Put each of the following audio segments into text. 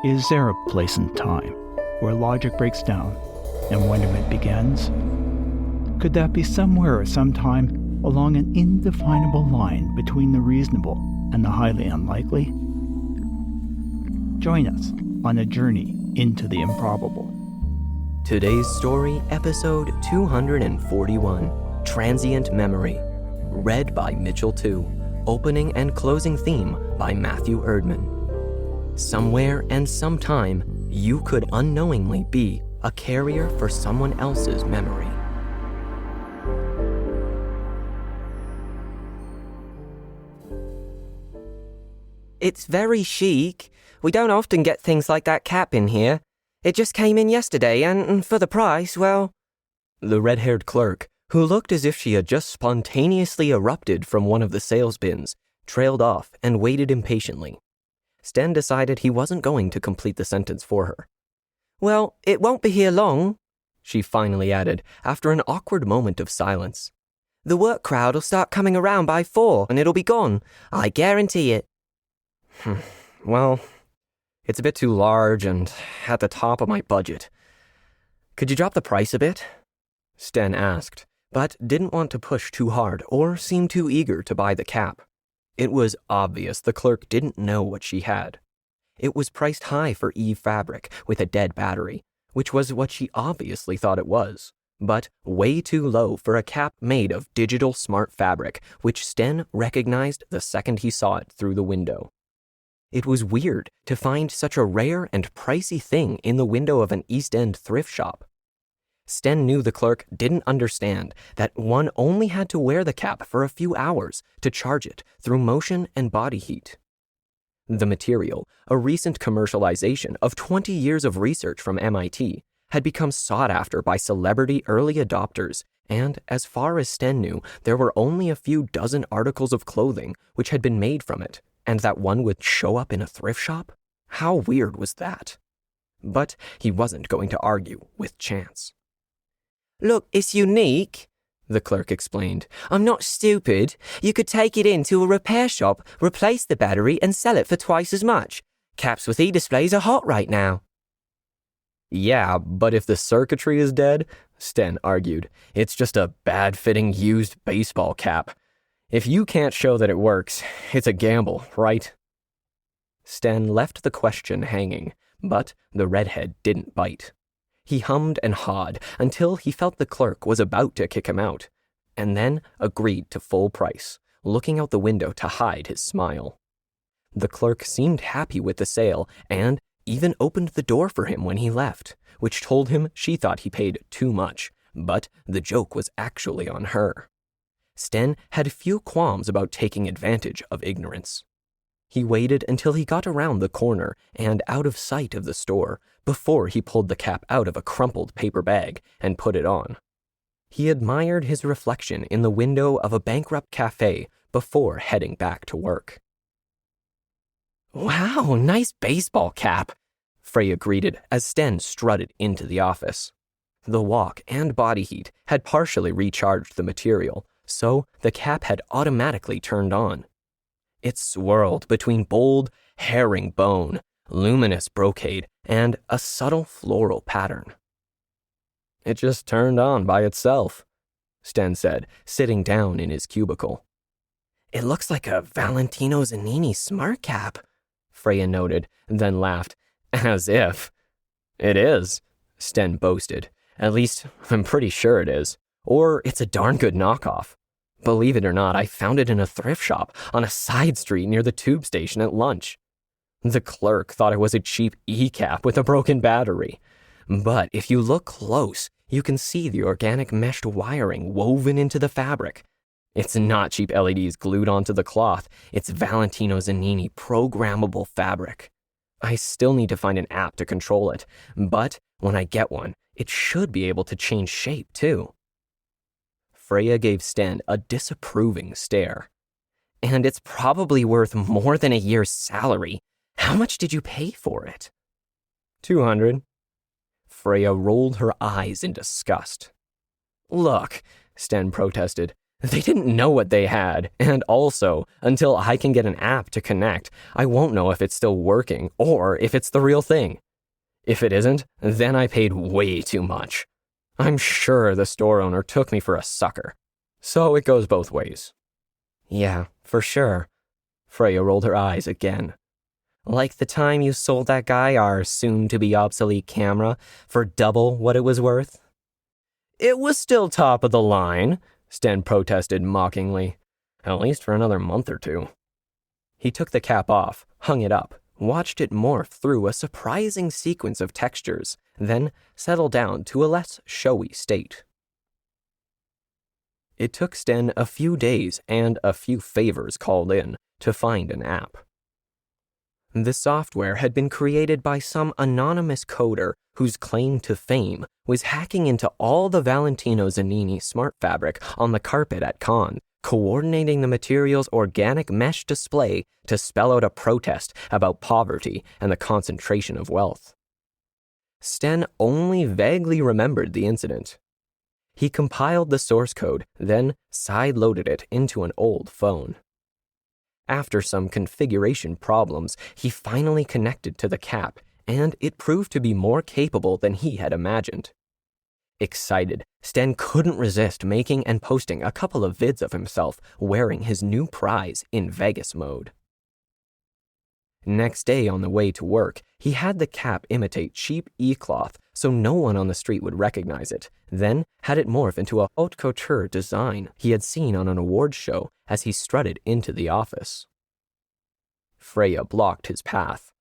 Is there a place in time where logic breaks down and wonderment begins? Could that be somewhere or sometime along an indefinable line between the reasonable and the highly unlikely? Join us on a journey into the improbable. Today's story, episode 241, Transient Memory, read by Mitchell 2, opening and closing theme by Matthew Erdman. Somewhere and sometime, you could unknowingly be a carrier for someone else's memory. It's very chic. We don't often get things like that cap in here. It just came in yesterday, and for the price, well... The red-haired clerk, who looked as if she had just spontaneously erupted from one of the sales bins, trailed off and waited impatiently. Sten decided he wasn't going to complete the sentence for her. Well, it won't be here long, she finally added after an awkward moment of silence. The work crowd'll start coming around by 4 and it'll be gone. I guarantee it. Well, it's a bit too large and at the top of my budget. Could you drop the price a bit? Sten asked, but didn't want to push too hard or seem too eager to buy the cap. It was obvious the clerk didn't know what she had. It was priced high for Eve fabric with a dead battery, which was what she obviously thought it was, but way too low for a cap made of digital smart fabric, which Sten recognized the second he saw it through the window. It was weird to find such a rare and pricey thing in the window of an East End thrift shop. Sten knew the clerk didn't understand that one only had to wear the cap for a few hours to charge it through motion and body heat. The material, a recent commercialization of 20 years of research from MIT, had become sought after by celebrity early adopters, and as far as Sten knew, there were only a few dozen articles of clothing which had been made from it, and that one would show up in a thrift shop? How weird was that? But he wasn't going to argue with chance. Look, it's unique, the clerk explained. I'm not stupid. You could take it into a repair shop, replace the battery, and sell it for twice as much. Caps with e-displays are hot right now. Yeah, but if the circuitry is dead, Sten argued, it's just a bad-fitting used baseball cap. If you can't show that it works, it's a gamble, right? Sten left the question hanging, but the redhead didn't bite. He hummed and hawed until he felt the clerk was about to kick him out, and then agreed to full price, looking out the window to hide his smile. The clerk seemed happy with the sale and even opened the door for him when he left, which told him she thought he paid too much, but the joke was actually on her. Sten had few qualms about taking advantage of ignorance. He waited until he got around the corner and out of sight of the store before he pulled the cap out of a crumpled paper bag and put it on. He admired his reflection in the window of a bankrupt cafe before heading back to work. Wow, nice baseball cap, Freya greeted as Sten strutted into the office. The walk and body heat had partially recharged the material, so the cap had automatically turned on. It swirled between bold herringbone, luminous brocade, and a subtle floral pattern. It just turned on by itself, Sten said, sitting down in his cubicle. It looks like a Valentino Zanini smart cap, Freya noted, then laughed. As if. It is, Sten boasted. At least, I'm pretty sure it is. Or it's a darn good knockoff. Believe it or not, I found it in a thrift shop on a side street near the tube station at lunch. The clerk thought it was a cheap e-cap with a broken battery. But if you look close, you can see the organic meshed wiring woven into the fabric. It's not cheap LEDs glued onto the cloth. It's Valentino Zanini programmable fabric. I still need to find an app to control it, but when I get one, it should be able to change shape too. Freya gave Sten a disapproving stare. And it's probably worth more than a year's salary. How much did you pay for it? $200. Freya rolled her eyes in disgust. Look, Sten protested, They didn't know what they had, and also, until I can get an app to connect, I won't know if it's still working or if it's the real thing. If it isn't, then I paid way too much. I'm sure the store owner took me for a sucker. So it goes both ways. Yeah, for sure. Freya rolled her eyes again. Like the time you sold that guy our soon-to-be obsolete camera for double what it was worth? It was still top of the line, Sten protested mockingly. At least for another month or two. He took the cap off, hung it up, watched it morph through a surprising sequence of textures, then settle down to a less showy state. It took Sten a few days and a few favors called in to find an app. The software had been created by some anonymous coder whose claim to fame was hacking into all the Valentino Zanini smart fabric on the carpet at Cannes, coordinating the material's organic mesh display to spell out a protest about poverty and the concentration of wealth. Sten only vaguely remembered the incident. He compiled the source code, then side-loaded it into an old phone. After some configuration problems, he finally connected to the cap, and it proved to be more capable than he had imagined. Excited, Sten couldn't resist making and posting a couple of vids of himself wearing his new prize in Vegas mode. Next day on the way to work, he had the cap imitate cheap e-cloth so no one on the street would recognize it, then had it morph into a haute couture design he had seen on an awards show as he strutted into the office. Freya blocked his path.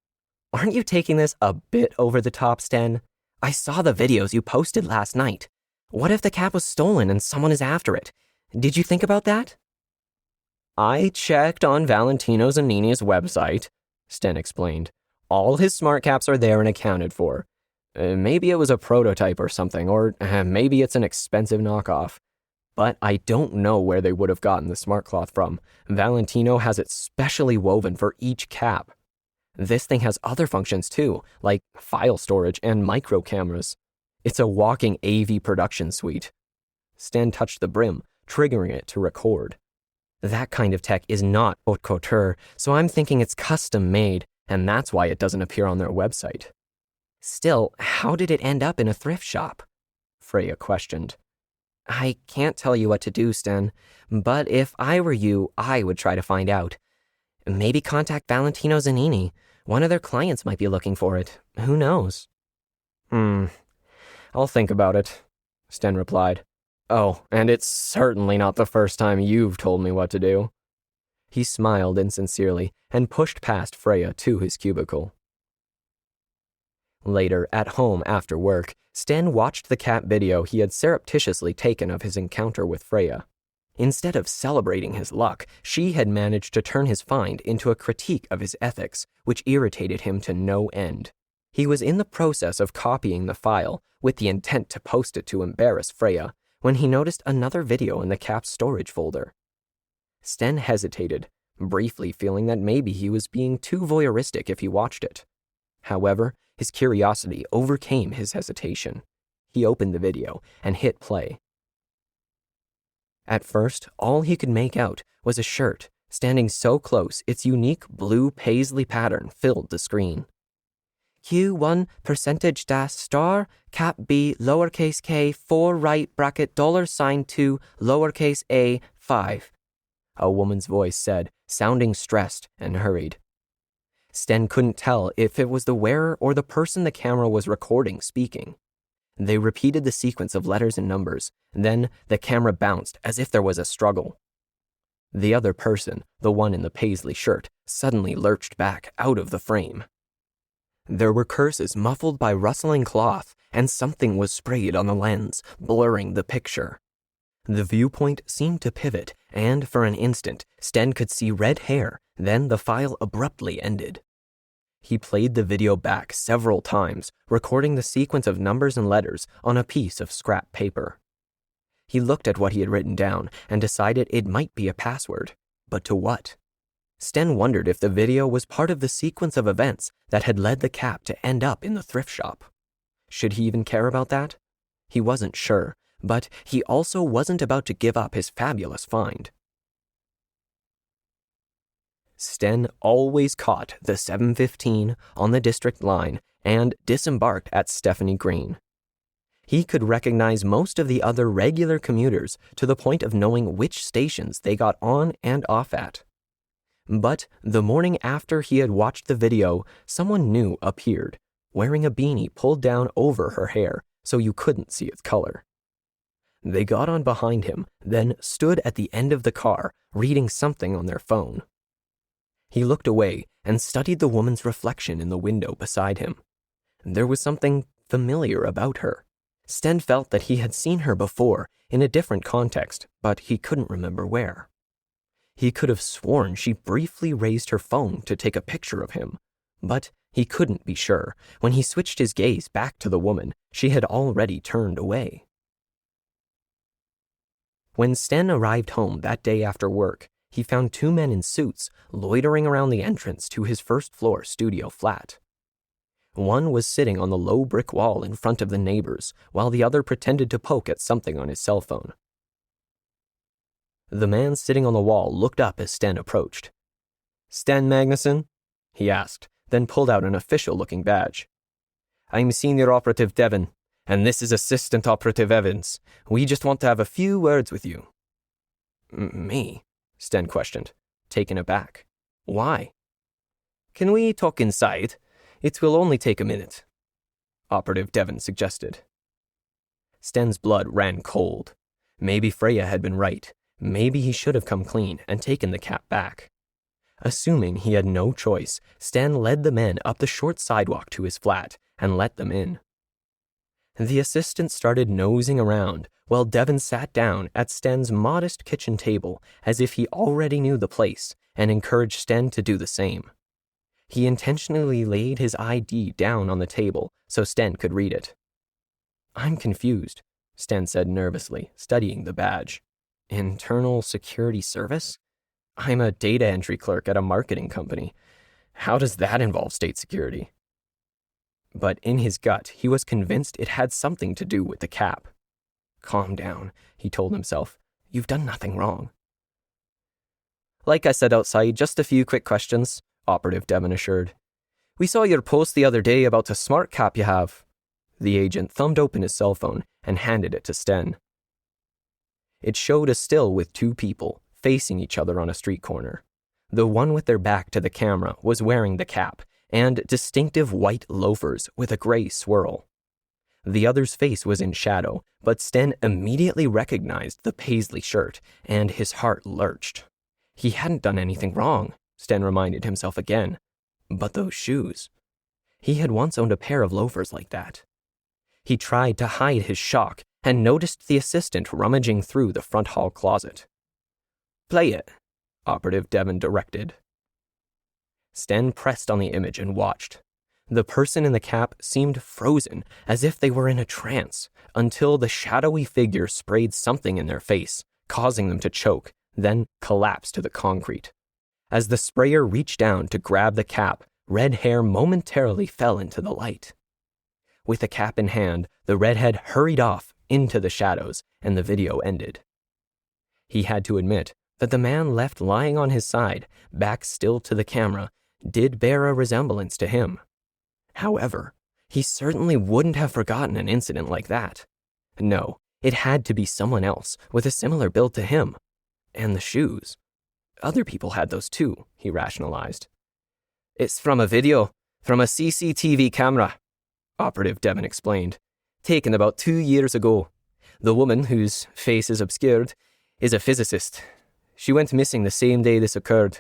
Aren't you taking this a bit over the top, Sten? I saw the videos you posted last night. What if the cap was stolen and someone is after it? Did you think about that? I checked on Valentino Zanini's website, Sten explained. All his smart caps are there and accounted for. Maybe it was a prototype or something, or maybe it's an expensive knockoff. But I don't know where they would have gotten the smart cloth from. Valentino has it specially woven for each cap. This thing has other functions too, like file storage and micro cameras. It's a walking AV production suite. Sten touched the brim, triggering it to record. That kind of tech is not haute couture, so I'm thinking it's custom made, and that's why it doesn't appear on their website. Still, how did it end up in a thrift shop? Freya questioned. I can't tell you what to do, Sten, but if I were you, I would try to find out. Maybe contact Valentino Zanini. One of their clients might be looking for it. Who knows? I'll think about it, Sten replied. Oh, and it's certainly not the first time you've told me what to do. He smiled insincerely and pushed past Freya to his cubicle. Later, at home after work, Sten watched the cat video he had surreptitiously taken of his encounter with Freya. Instead of celebrating his luck, she had managed to turn his find into a critique of his ethics, which irritated him to no end. He was in the process of copying the file, with the intent to post it to embarrass Freya, when he noticed another video in the cap's storage folder. Sten hesitated, briefly feeling that maybe he was being too voyeuristic if he watched it. However, his curiosity overcame his hesitation. He opened the video and hit play. At first, all he could make out was a shirt, standing so close its unique blue paisley pattern filled the screen. Q1 percentage dash star cap B lowercase k 4 right bracket $2 lowercase a 5, a woman's voice said, sounding stressed and hurried. Sten couldn't tell if it was the wearer or the person the camera was recording speaking. They repeated the sequence of letters and numbers, then the camera bounced as if there was a struggle. The other person, the one in the paisley shirt, suddenly lurched back out of the frame. There were curses muffled by rustling cloth, and something was sprayed on the lens, blurring the picture. The viewpoint seemed to pivot, and for an instant, Sten could see red hair, then the file abruptly ended. He played the video back several times, recording the sequence of numbers and letters on a piece of scrap paper. He looked at what he had written down and decided it might be a password. But to what? Sten wondered if the video was part of the sequence of events that had led the cap to end up in the thrift shop. Should he even care about that? He wasn't sure, but he also wasn't about to give up his fabulous find. Sten always caught the 7:15 on the district line and disembarked at Stephanie Green. He could recognize most of the other regular commuters to the point of knowing which stations they got on and off at. But the morning after he had watched the video, someone new appeared, wearing a beanie pulled down over her hair so you couldn't see its color. They got on behind him, then stood at the end of the car, reading something on their phone. He looked away and studied the woman's reflection in the window beside him. There was something familiar about her. Sten felt that he had seen her before in a different context, but he couldn't remember where. He could have sworn she briefly raised her phone to take a picture of him, but he couldn't be sure. When he switched his gaze back to the woman, she had already turned away. When Sten arrived home that day after work, he found two men in suits loitering around the entrance to his first-floor studio flat. One was sitting on the low brick wall in front of the neighbors, while the other pretended to poke at something on his cell phone. The man sitting on the wall looked up as Sten approached. "Sten Magnuson?" he asked, then pulled out an official-looking badge. "I'm Senior Operative Devon, and this is Assistant Operative Evans. We just want to have a few words with you." "Me?" Sten questioned, taken aback. "Why?" "Can we talk inside? It will only take a minute," Operative Devon suggested. Sten's blood ran cold. Maybe Freya had been right. Maybe he should have come clean and taken the cap back. Assuming he had no choice, Sten led the men up the short sidewalk to his flat and let them in. The assistant started nosing around while Devon sat down at Sten's modest kitchen table as if he already knew the place and encouraged Sten to do the same. He intentionally laid his ID down on the table so Sten could read it. "I'm confused," Sten said nervously, studying the badge. "Internal Security Service? I'm a data entry clerk at a marketing company. How does that involve state security?" But in his gut, he was convinced it had something to do with the cap. "Calm down," he told himself. "You've done nothing wrong." "Like I said outside, just a few quick questions," Operative Devon assured. "We saw your post the other day about a smart cap you have." The agent thumbed open his cell phone and handed it to Sten. It showed a still with two people facing each other on a street corner. The one with their back to the camera was wearing the cap and distinctive white loafers with a gray swirl. The other's face was in shadow, but Sten immediately recognized the paisley shirt, and his heart lurched. He hadn't done anything wrong, Sten reminded himself again. But those shoes. He had once owned a pair of loafers like that. He tried to hide his shock and noticed the assistant rummaging through the front hall closet. "Play it," Operative Devon directed. Sten pressed on the image and watched. The person in the cap seemed frozen, as if they were in a trance, until the shadowy figure sprayed something in their face, causing them to choke, then collapse to the concrete. As the sprayer reached down to grab the cap, red hair momentarily fell into the light. With the cap in hand, the redhead hurried off into the shadows, and the video ended. He had to admit that the man left lying on his side, back still to the camera, did bear a resemblance to him. However, he certainly wouldn't have forgotten an incident like that. No, it had to be someone else with a similar build to him. And the shoes. Other people had those too, he rationalized. "It's from a video, from a CCTV camera," Operative Devon explained. "Taken about 2 years ago. The woman, whose face is obscured, is a physicist. She went missing the same day this occurred.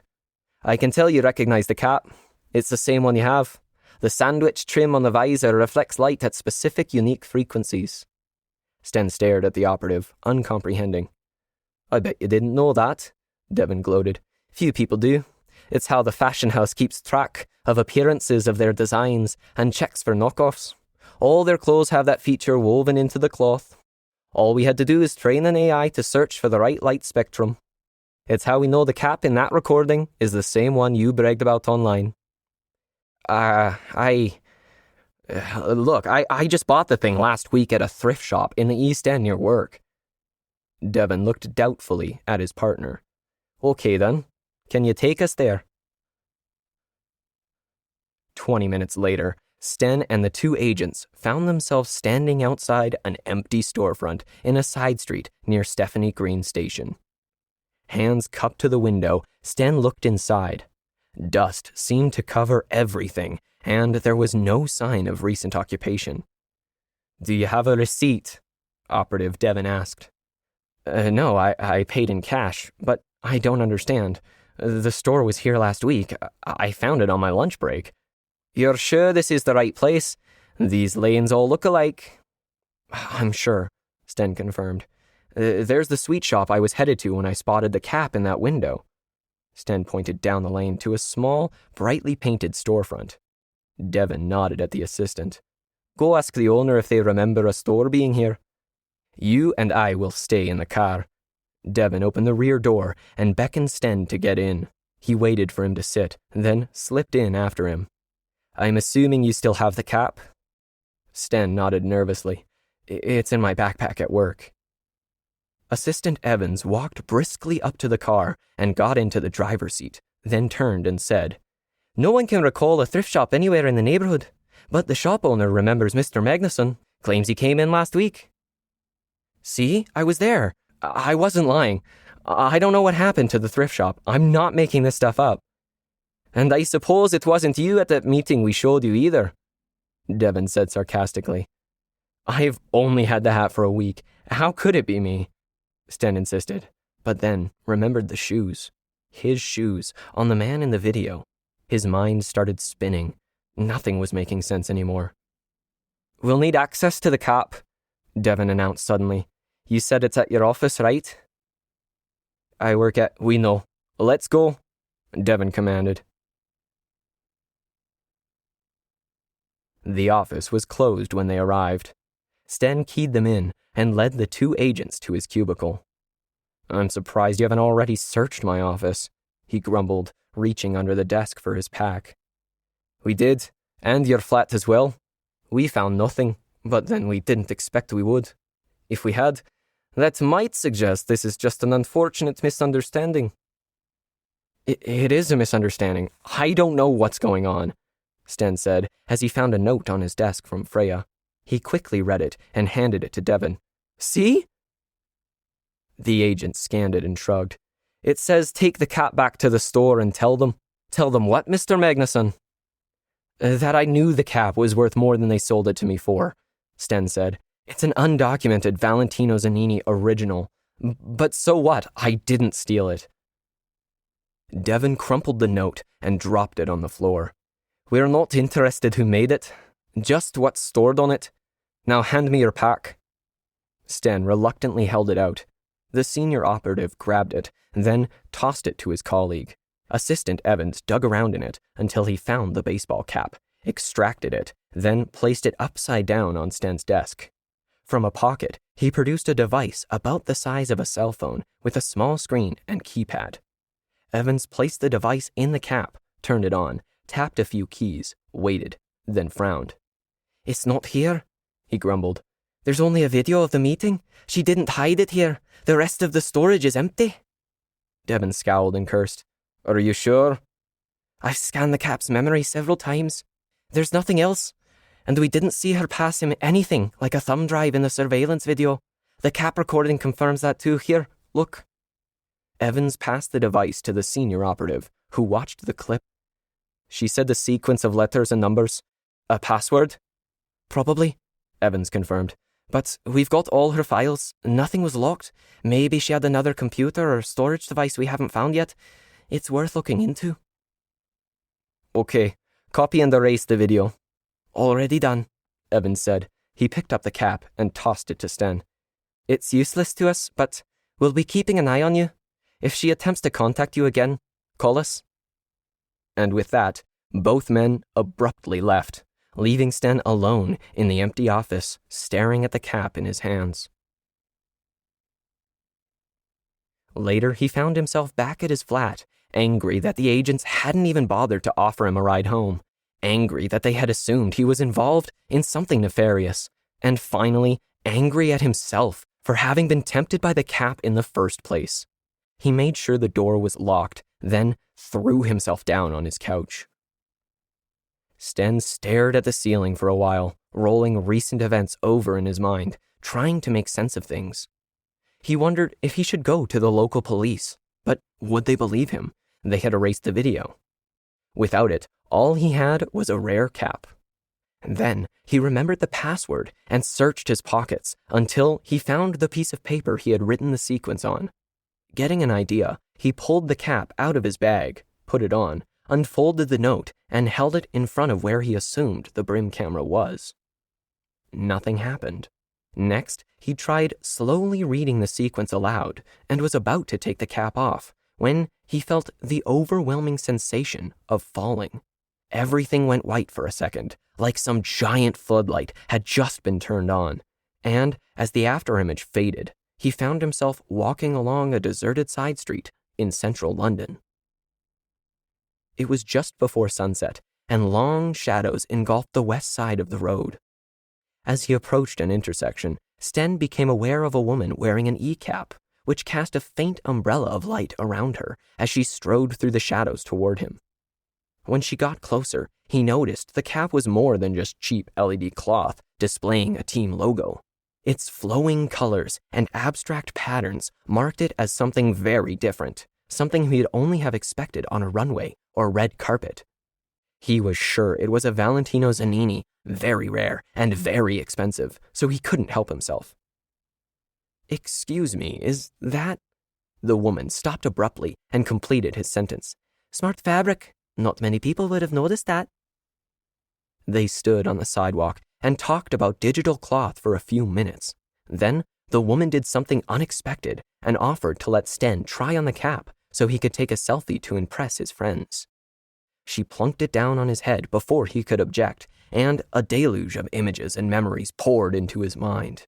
I can tell you recognize the cap. It's the same one you have. The sandwich trim on the visor reflects light at specific unique frequencies." Sten stared at the operative, uncomprehending. "I bet you didn't know that," Devon gloated. "Few people do. It's how the fashion house keeps track of appearances of their designs and checks for knockoffs. All their clothes have that feature woven into the cloth. All we had to do is train an AI to search for the right light spectrum. It's how we know the cap in that recording is the same one you bragged about online." Look, I just bought the thing last week at a thrift shop in the East End near work. Devon looked doubtfully at his partner. Okay then, can you take us there? 20 minutes later, Sten and the two agents found themselves standing outside an empty storefront in a side street near Stephanie Green Station. Hands cupped to the window, Sten looked inside. Dust seemed to cover everything, and there was no sign of recent occupation. Do you have a receipt? Operative Devon asked. No, I paid in cash, but I don't understand. The store was here last week. I found it on my lunch break. You're sure this is the right place? These lanes all look alike. I'm sure, Sten confirmed. There's the sweet shop I was headed to when I spotted the cap in that window. Sten pointed down the lane to a small, brightly painted storefront. Devon nodded at the assistant. Go ask the owner if they remember a store being here. You and I will stay in the car. Devon opened the rear door and beckoned Sten to get in. He waited for him to sit, then slipped in after him. I'm assuming you still have the cap? Sten nodded nervously. It's in my backpack at work. Assistant Evans walked briskly up to the car and got into the driver's seat, then turned and said, No one can recall a thrift shop anywhere in the neighborhood, but the shop owner remembers Mr. Magnuson, claims he came in last week. See, I was there. I wasn't lying. I don't know what happened to the thrift shop. I'm not making this stuff up. And I suppose it wasn't you at that meeting we showed you either, Devon said sarcastically. I've only had the hat for a week. How could it be me? Sten insisted, but then remembered the shoes. His shoes, on the man in the video. His mind started spinning. Nothing was making sense anymore. We'll need access to the cap, Devon announced suddenly. You said it's at your office, right? I work at... We know. Let's go, Devon commanded. The office was closed when they arrived. Sten keyed them in and led the two agents to his cubicle. I'm surprised you haven't already searched my office, he grumbled, reaching under the desk for his pack. We did, and your flat as well. We found nothing, but then we didn't expect we would. If we had, that might suggest this is just an unfortunate misunderstanding. It is a misunderstanding. I don't know what's going on, Sten said as he found a note on his desk from Freya. He quickly read it and handed it to Devon. See? The agent scanned it and shrugged. It says take the cap back to the store and tell them. Tell them what, Mr. Magnuson? That I knew the cap was worth more than they sold it to me for, Sten said. It's an undocumented Valentino Zanini original. But so what? I didn't steal it. Devon crumpled the note and dropped it on the floor. We're not interested who made it, just what's stored on it. Now hand me your pack. Sten reluctantly held it out. The senior operative grabbed it, then tossed it to his colleague. Assistant Evans dug around in it until he found the baseball cap, extracted it, then placed it upside down on Sten's desk. From a pocket, he produced a device about the size of a cell phone with a small screen and keypad. Evans placed the device in the cap, turned it on, tapped a few keys, waited, then frowned. It's not here, he grumbled. There's only a video of the meeting. She didn't hide it here. The rest of the storage is empty. Devon scowled and cursed. Are you sure? I've scanned the cap's memory several times. There's nothing else. And we didn't see her pass him anything like a thumb drive in the surveillance video. The cap recording confirms that too. Here, look. Evans passed the device to the senior operative, who watched the clip. She said the sequence of letters and numbers. A password? Probably, Evans confirmed. But we've got all her files. Nothing was locked. Maybe she had another computer or storage device we haven't found yet. It's worth looking into. Okay, copy and erase the video. Already done, Evans said. He picked up the cap and tossed it to Sten. It's useless to us, but we'll be keeping an eye on you. If she attempts to contact you again, call us. And with that, both men abruptly left, leaving Sten alone in the empty office, staring at the cap in his hands. Later, he found himself back at his flat, angry that the agents hadn't even bothered to offer him a ride home, angry that they had assumed he was involved in something nefarious, and finally angry at himself for having been tempted by the cap in the first place. He made sure the door was locked, then threw himself down on his couch. Sten stared at the ceiling for a while, rolling recent events over in his mind, trying to make sense of things. He wondered if he should go to the local police, but would they believe him? They had erased the video. Without it, all he had was a rare cap. And then he remembered the password and searched his pockets until he found the piece of paper he had written the sequence on. Getting an idea, he pulled the cap out of his bag, put it on, unfolded the note, and held it in front of where he assumed the brim camera was. Nothing happened. Next, he tried slowly reading the sequence aloud and was about to take the cap off when he felt the overwhelming sensation of falling. Everything went white for a second, like some giant floodlight had just been turned on, and as the afterimage faded, he found himself walking along a deserted side street in central London. It was just before sunset, and long shadows engulfed the west side of the road. As he approached an intersection, Sten became aware of a woman wearing an e-cap, which cast a faint umbrella of light around her as she strode through the shadows toward him. When she got closer, he noticed the cap was more than just cheap LED cloth displaying a team logo. Its flowing colors and abstract patterns marked it as something very different, something he'd only have expected on a runway or red carpet. He was sure it was a Valentino Zanini, very rare and very expensive, so he couldn't help himself. "Excuse me, is that—" The woman stopped abruptly and completed his sentence. "Smart fabric. Not many people would have noticed that." They stood on the sidewalk and talked about digital cloth for a few minutes. Then the woman did something unexpected and offered to let Sten try on the cap so he could take a selfie to impress his friends. She plunked it down on his head before he could object, and a deluge of images and memories poured into his mind.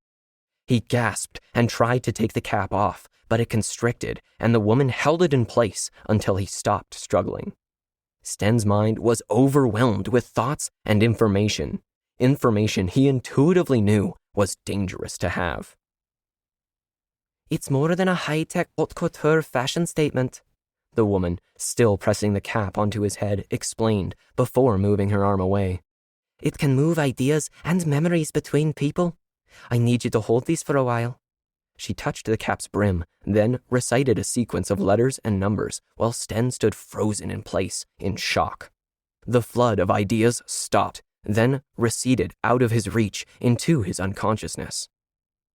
He gasped and tried to take the cap off, but it constricted, and the woman held it in place until he stopped struggling. Sten's mind was overwhelmed with thoughts and information he intuitively knew was dangerous to have. "It's more than a high-tech haute couture fashion statement," the woman, still pressing the cap onto his head, explained before moving her arm away. "It can move ideas and memories between people. I need you to hold these for a while." She touched the cap's brim, then recited a sequence of letters and numbers while Sten stood frozen in place, in shock. The flood of ideas stopped, then receded out of his reach into his unconsciousness.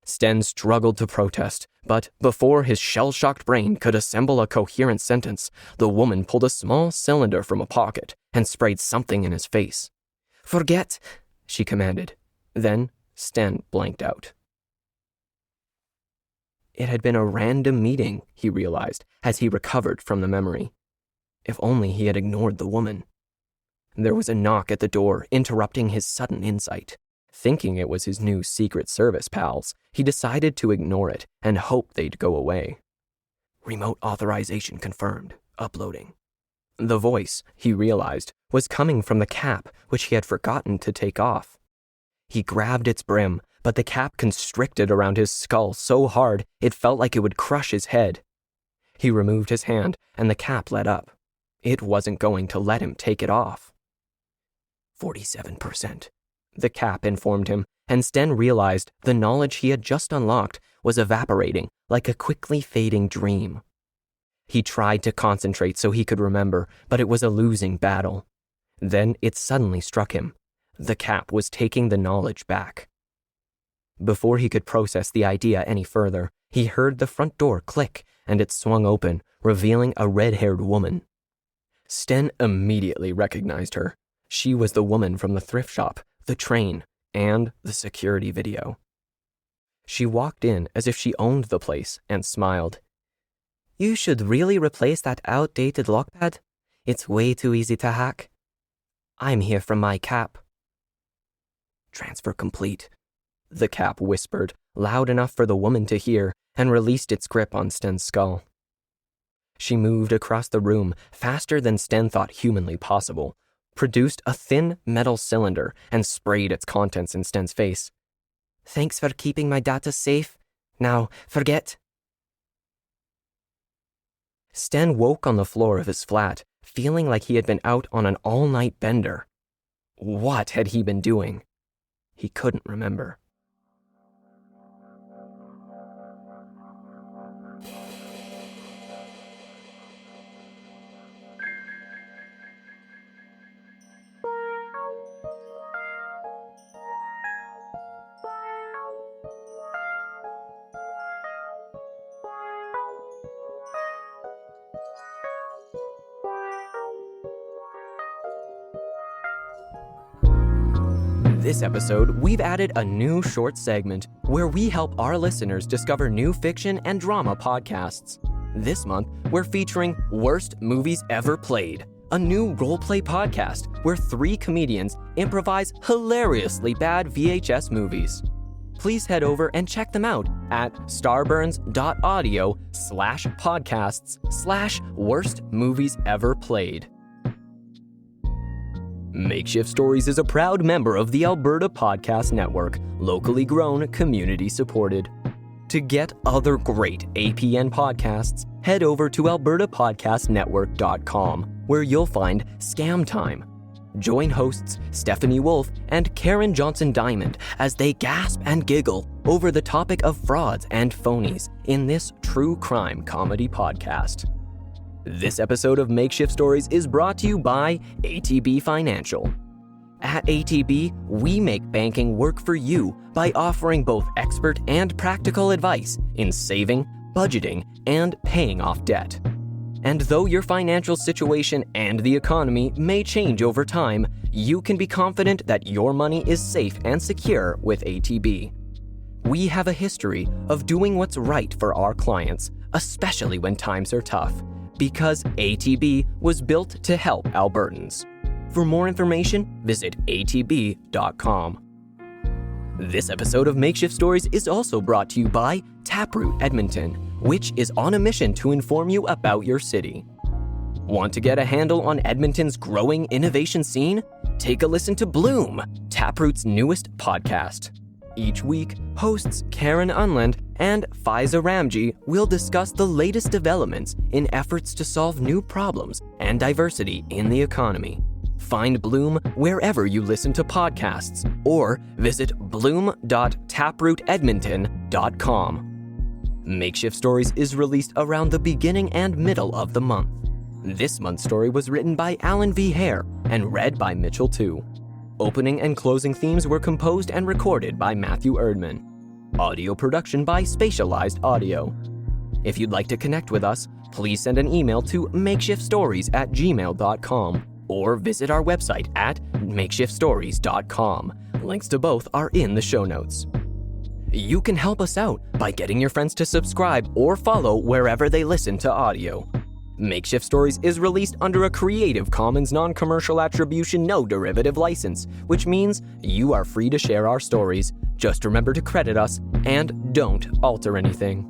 Sten struggled to protest, but before his shell-shocked brain could assemble a coherent sentence, the woman pulled a small cylinder from a pocket and sprayed something in his face. "Forget," she commanded. Then Sten blanked out. It had been a random meeting, he realized, as he recovered from the memory. If only he had ignored the woman. There was a knock at the door, interrupting his sudden insight. Thinking it was his new Secret Service pals, he decided to ignore it and hope they'd go away. Remote authorization confirmed. Uploading. The voice, he realized, was coming from the cap, which he had forgotten to take off. He grabbed its brim, but the cap constricted around his skull so hard it felt like it would crush his head. He removed his hand, and the cap let up. It wasn't going to let him take it off. 47%, the cap informed him, and Sten realized the knowledge he had just unlocked was evaporating like a quickly fading dream. He tried to concentrate so he could remember, but it was a losing battle. Then it suddenly struck him. The cap was taking the knowledge back. Before he could process the idea any further, he heard the front door click, and it swung open, revealing a red-haired woman. Sten immediately recognized her. She was the woman from the thrift shop, the train, and the security video. She walked in as if she owned the place and smiled. "You should really replace that outdated lockpad. It's way too easy to hack. I'm here from my cap." "Transfer complete," the cap whispered, loud enough for the woman to hear, and released its grip on Sten's skull. She moved across the room faster than Sten thought humanly possible, produced a thin metal cylinder and sprayed its contents in Sten's face. Thanks for keeping my data safe. Now, forget. Sten woke on the floor of his flat, feeling like he had been out on an all-night bender. What had he been doing? He couldn't remember. This episode, we've added a new short segment where we help our listeners discover new fiction and drama podcasts. This month, we're featuring Worst Movies Ever Played, a new roleplay podcast where 3 comedians improvise hilariously bad VHS movies. Please head over and check them out at starburns.audio/podcasts/worst movies ever played. Makeshift Stories is a proud member of the Alberta Podcast Network, locally grown, community supported. To get other great APN podcasts, head over to albertapodcastnetwork.com, where you'll find Scam Time. Join hosts Stephanie Wolf and Karen Johnson-Diamond as they gasp and giggle over the topic of frauds and phonies in this true crime comedy podcast. This episode of Makeshift Stories is brought to you by ATB Financial. At ATB, we make banking work for you by offering both expert and practical advice in saving, budgeting, and paying off debt. And though your financial situation and the economy may change over time, you can be confident that your money is safe and secure with ATB. We have a history of doing what's right for our clients, especially when times are tough, because ATB was built to help Albertans. For more information, visit atb.com. This episode of Makeshift Stories is also brought to you by Taproot Edmonton, which is on a mission to inform you about your city. Want to get a handle on Edmonton's growing innovation scene? Take a listen to Bloom, Taproot's newest podcast. Each week, hosts Karen Unland and Faiza Ramji will discuss the latest developments in efforts to solve new problems and diversity in the economy. Find Bloom wherever you listen to podcasts or visit bloom.taprootedmonton.com. Makeshift Stories is released around the beginning and middle of the month. This month's story was written by Alan V. Hare and read by Mitchell Tu. Opening and closing themes were composed and recorded by Matthew Erdman. Audio production by Spatialized Audio. If you'd like to connect with us, please send an email to makeshiftstories@gmail.com or visit our website at makeshiftstories.com. Links to both are in the show notes. You can help us out by getting your friends to subscribe or follow wherever they listen to audio. Makeshift Stories is released under a Creative Commons non-commercial attribution no derivative license, which means you are free to share our stories. Just remember to credit us and don't alter anything.